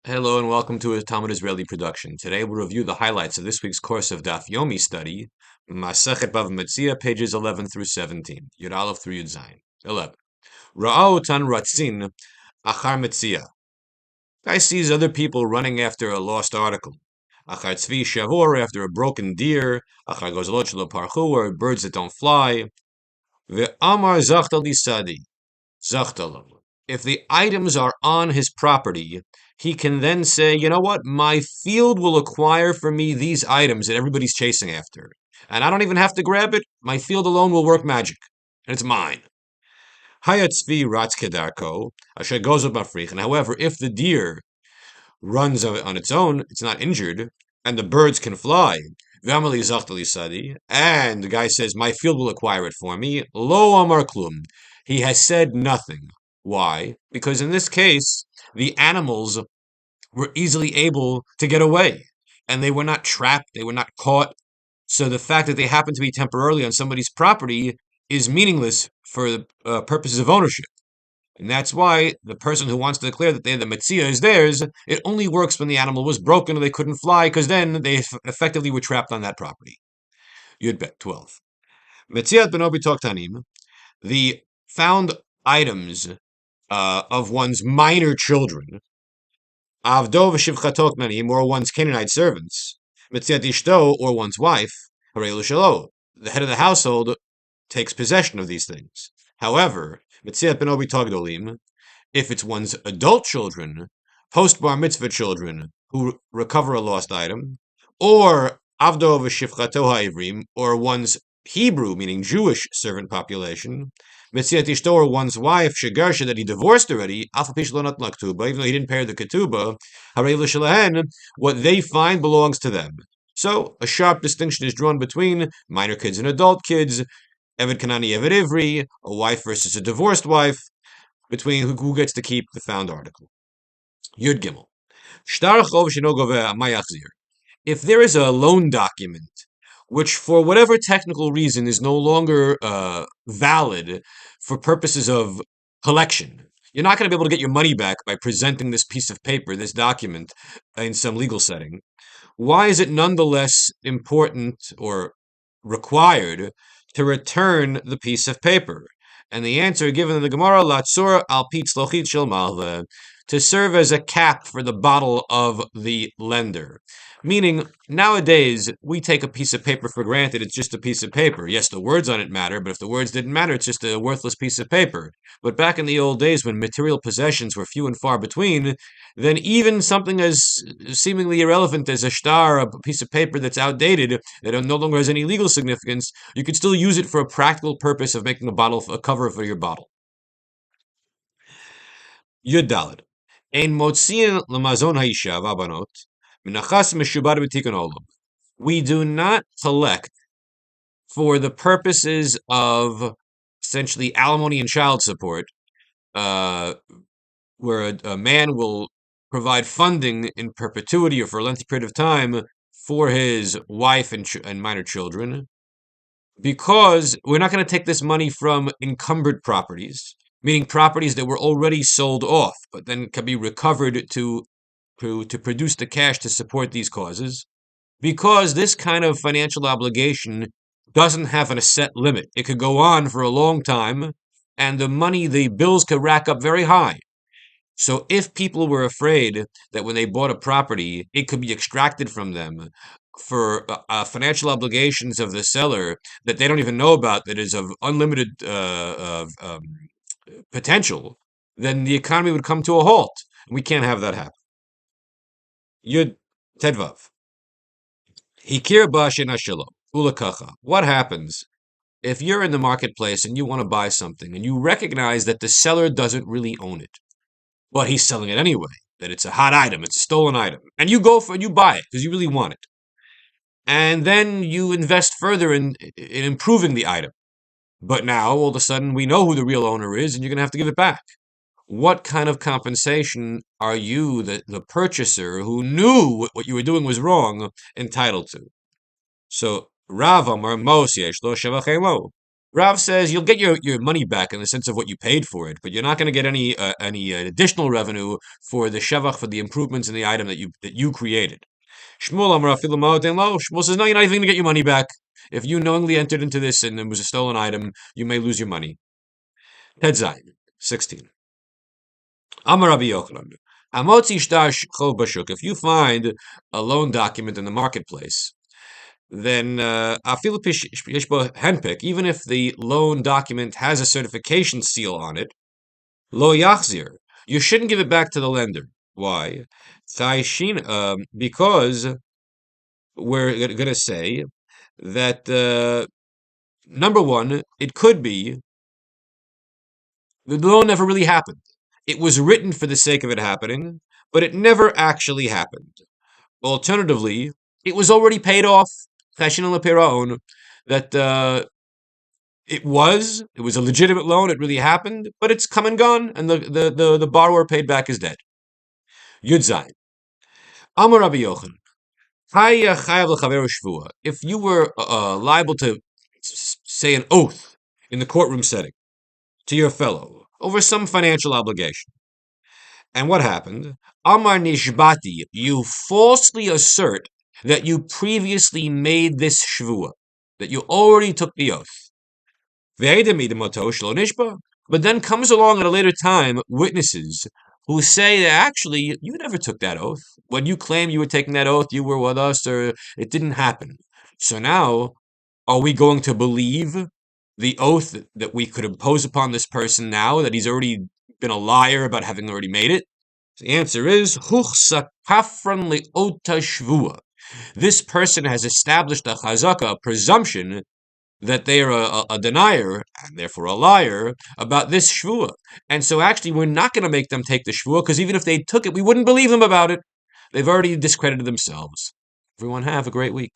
Hello and welcome to a Talmud Israeli production. Today we'll review the highlights of this week's course of Daf Yomi study, Masechet Bava Metzia, pages 11 through 17, Yud Aleph through Yud Zayin. 11. Ra'otan ratzin achar Metzia. Guy sees other people running after a lost article. Achar tzvi shavor, after a broken deer. Achar gozlot shelo parchu, or birds that don't fly. Ve'amar zachta lisadi. Zachtalam. If the items are on his property, he can then say, you know what, my field will acquire for me these items that everybody's chasing after. And I don't even have to grab it. My field alone will work magic. And it's mine. Hayatzvi ratz kedarko, asher goes up mafrich. However, if the deer runs on its own, it's not injured, and the birds can fly, and the guy says, my field will acquire it for me, lo amar klum. He has said nothing. Why? Because in this case, the animals were easily able to get away, and they were not trapped, they were not caught. So the fact that they happen to be temporarily on somebody's property is meaningless for the purposes of ownership. And that's why the person who wants to declare that the Metzia is theirs, it only works when the animal was broken or they couldn't fly, because then they effectively were trapped on that property. Yud Bet 12. Metziat benobi toktanim, the found items of one's minor children, avdo v'shivchatok nanim, or one's Canaanite servants, Metziat ishto, or one's wife, harei l'shalo, the head of the household takes possession of these things. However, Metziat benobi togdolim, if it's one's adult children, post-bar mitzvah children who recover a lost item, or avdo v'shivchato ha'ivrim, or one's Hebrew, meaning Jewish servant population, Metziat ishto, or one's wife, shegarsha, that he divorced already, even though he didn't pay the ketubah, harei l'shalahen, what they find belongs to them. So, a sharp distinction is drawn between minor kids and adult kids, Eved Kanani, Eved Ivri, a wife versus a divorced wife, between who gets to keep the found article. Yud Gimel. If there is a loan document which, for whatever technical reason, is no longer valid for purposes of collection, you're not going to be able to get your money back by presenting this piece of paper, this document, in some legal setting. Why is it nonetheless important or required to return the piece of paper? And the answer given in the Gemara, Latzur al pitz lochit shel malva, to serve as a cap for the bottle of the lender. Meaning, nowadays, we take a piece of paper for granted. It's just a piece of paper. Yes, the words on it matter, but if the words didn't matter, it's just a worthless piece of paper. But back in the old days, when material possessions were few and far between, then even something as seemingly irrelevant as a shtar, a piece of paper that's outdated, that no longer has any legal significance, you could still use it for a practical purpose of making a cover for your bottle. Yud Daled. Ein motziin lemazon haisha v'abanot minachas meshubad b'tikun olam. We do not collect for the purposes of essentially alimony and child support, where a man will provide funding in perpetuity or for a lengthy period of time for his wife and minor children, because we're not going to take this money from encumbered properties, meaning properties that were already sold off, but then can be recovered to produce the cash to support these causes, because this kind of financial obligation doesn't have a set limit. It could go on for a long time, and the bills could rack up very high. So if people were afraid that when they bought a property, it could be extracted from them for financial obligations of the seller that they don't even know about, that is of unlimited potential, then the economy would come to a halt. We can't have that happen. Yud Tedvav. Hikir ba'ashin hashelo ulakacha. What happens if you're in the marketplace and you want to buy something and you recognize that the seller doesn't really own it, but he's selling it anyway, that it's a hot item, it's a stolen item, and you go for it, you buy it because you really want it, and then you invest further in improving the item. But now, all of a sudden, we know who the real owner is, and you're going to have to give it back. What kind of compensation are you, the purchaser, who knew what you were doing was wrong, entitled to? So, Rav Amar Mos Yesh Lo Shevach Elo. Rav says you'll get your money back in the sense of what you paid for it, but you're not going to get any additional revenue for the shevach, for the improvements in the item that you created. Shmuel Amar afilu ma'otein lo. Shmuel says no, you're not even going to get your money back. If you knowingly entered into this and it was a stolen item, you may lose your money. Ted Zayin, 16. Amar Rabbi Yochanan. Amotzi shtash chol bashuk. If you find a loan document in the marketplace, then afilu yesh bo henpik, even if the loan document has a certification seal on it, lo yachzir, you shouldn't give it back to the lender. Why? Because we're going to say that number one, it could be the loan never really happened. It was written for the sake of it happening, but it never actually happened. Alternatively, it was already paid off. That it was a legitimate loan. It really happened, but it's come and gone, and the borrower paid back his debt. Yud Zayin. Amar Rabbi Yochanan. If you were liable to say an oath in the courtroom setting to your fellow over some financial obligation, and what happened? Amar nishbati, you falsely assert that you previously made this shvua, that you already took the oath. But then comes along at a later time witnesses who say that actually you never took that oath. When you claim you were taking that oath, you were with us, or it didn't happen. So now, are we going to believe the oath that we could impose upon this person now that he's already been a liar about having already made it? The answer is Huchsa kafran le'ota shvua. This person has established a chazaka, a presumption that they are a denier and therefore a liar about this shvua. And so actually we're not going to make them take the shvua, because even if they took it, we wouldn't believe them about it. They've already discredited themselves. Everyone have a great week.